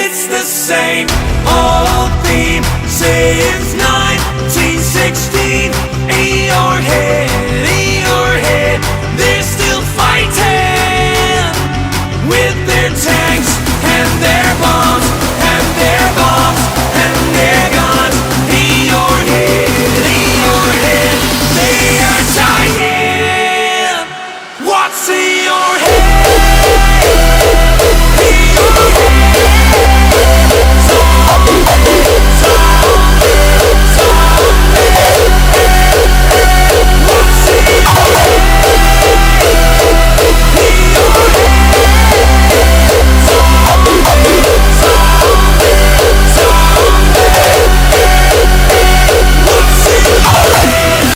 it's the same old theme since 1916. Eeyore head, they're still fighting with their